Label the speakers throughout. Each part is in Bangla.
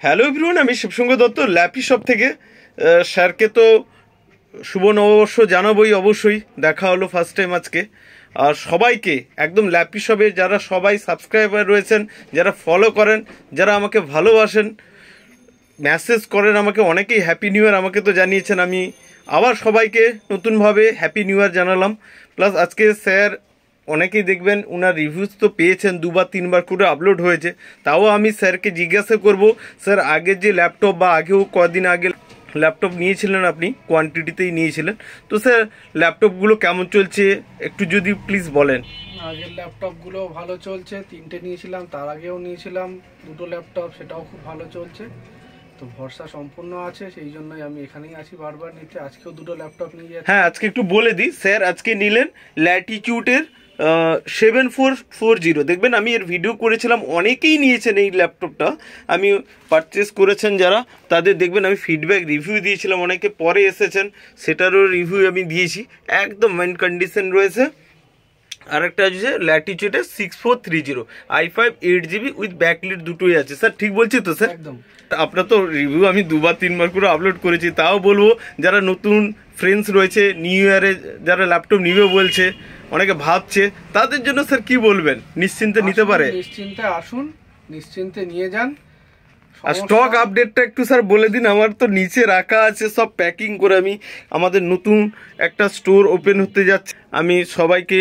Speaker 1: হ্যালো এভরিওয়ান, আমি শিবসঙ্গ দত্ত ল্যাপি শপ থেকে। স্যারকে তো শুভ নববর্ষ জানাবোই, অবশ্যই দেখা হলো ফার্স্ট টাইম আজকে। আর সবাইকে একদম ল্যাপি শপে যারা সবাই সাবস্ক্রাইবার রয়েছেন, যারা ফলো করেন, যারা আমাকে ভালোবাসেন, মেসেজ করেন আমাকে, অনেকেই হ্যাপি নিউ ইয়ার আমাকে তো জানিয়েছেন। আমি আবার সবাইকে নতুনভাবে হ্যাপি নিউ ইয়ার জানালাম। প্লাস আজকে স্যার অনেকেই দেখবেন ওনার রিভিউজ তো পেয়েছেন, 2 বা 3 বার করে আপলোড হয়েছে। তাও আমি স্যারকে জিজ্ঞাসা করব, স্যার আগের যে ল্যাপটপ বা আগেও কদিন আগে ল্যাপটপ নিয়েছিলেন, আপনি কোয়ান্টিটিতেই নিয়েছিলেন, তো স্যার ল্যাপটপগুলো কেমন চলছে একটু যদি প্লিজ বলেন।
Speaker 2: আগের ল্যাপটপগুলো ভালো চলছে, 3টে নিয়েছিলাম, তার আগেও নিয়েছিলাম 2টো ল্যাপটপ, সেটাও খুব ভালো চলছে। তো ভরসা সম্পূর্ণ আছে, সেই জন্যই আমি এখানেই আছি বারবার নিতে। আজকেও 2টো ল্যাপটপ নিয়ে যাচ্ছি।
Speaker 1: হ্যাঁ, আজকে একটু বলে দিই, স্যার আজকে নিলেন ল্যাটিটিউডের 7440। দেখবেন আমি এর ভিডিও করেছিলাম, অনেকেই নিয়েছেন এই ল্যাপটপটা। আমি পারচেস করেছেন যারা, তাদের দেখবেন আমি ফিডব্যাক রিভিউ দিয়েছিলাম, অনেকে পরে এসেছেন সেটারও রিভিউ আমি দিয়েছি। একদম মেন কন্ডিশন রয়েছে। আরেকটা হচ্ছে ল্যাটিটিউডের 6430 i5 8GB উইথ ব্যাকলিট, দুটোই আছে। স্যার ঠিক বলছি তো স্যার?
Speaker 2: একদম।
Speaker 1: আপনার তো রিভিউ আমি 2 বা 3 বার করে আপলোড করেছি, তাও বলবো যারা নতুন ফ্রেন্ডস রয়েছে, নিউ ইয়ারে যারা ল্যাপটপ নিবে বলছে, অনেকে ভাবছে, তাদের জন্য স্যার কি বলবেন? নিশ্চিন্তে নিতে পারে?
Speaker 2: নিশ্চিন্তে আসুন, নিশ্চিন্তে নিয়ে যান।
Speaker 1: আর স্টক আপডেটটা একটু স্যার বলে দিন। আমার তো নিচে রাখা আছে সব প্যাকিং করে। আমি আমাদের নতুন একটা স্টোর ওপেন হতে যাচ্ছে, আমি সবাইকে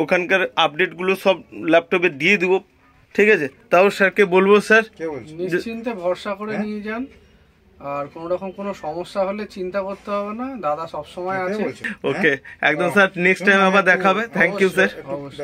Speaker 1: ওখানকার আপডেটগুলো সব ল্যাপটপে দিয়ে দেবো, ঠিক আছে? তাও স্যারকে বলবো স্যার
Speaker 2: নিশ্চিন্তে ভরসা করে নিয়ে যান। আর কোনো রকম কোনো সমস্যা হলে চিন্তা করতে হবে না, দাদা সব সময় আছে।
Speaker 1: ওকে, একদম স্যার। নেক্সট টাইম আবার দেখা হবে। Thank you sir.
Speaker 2: অবশ্যই।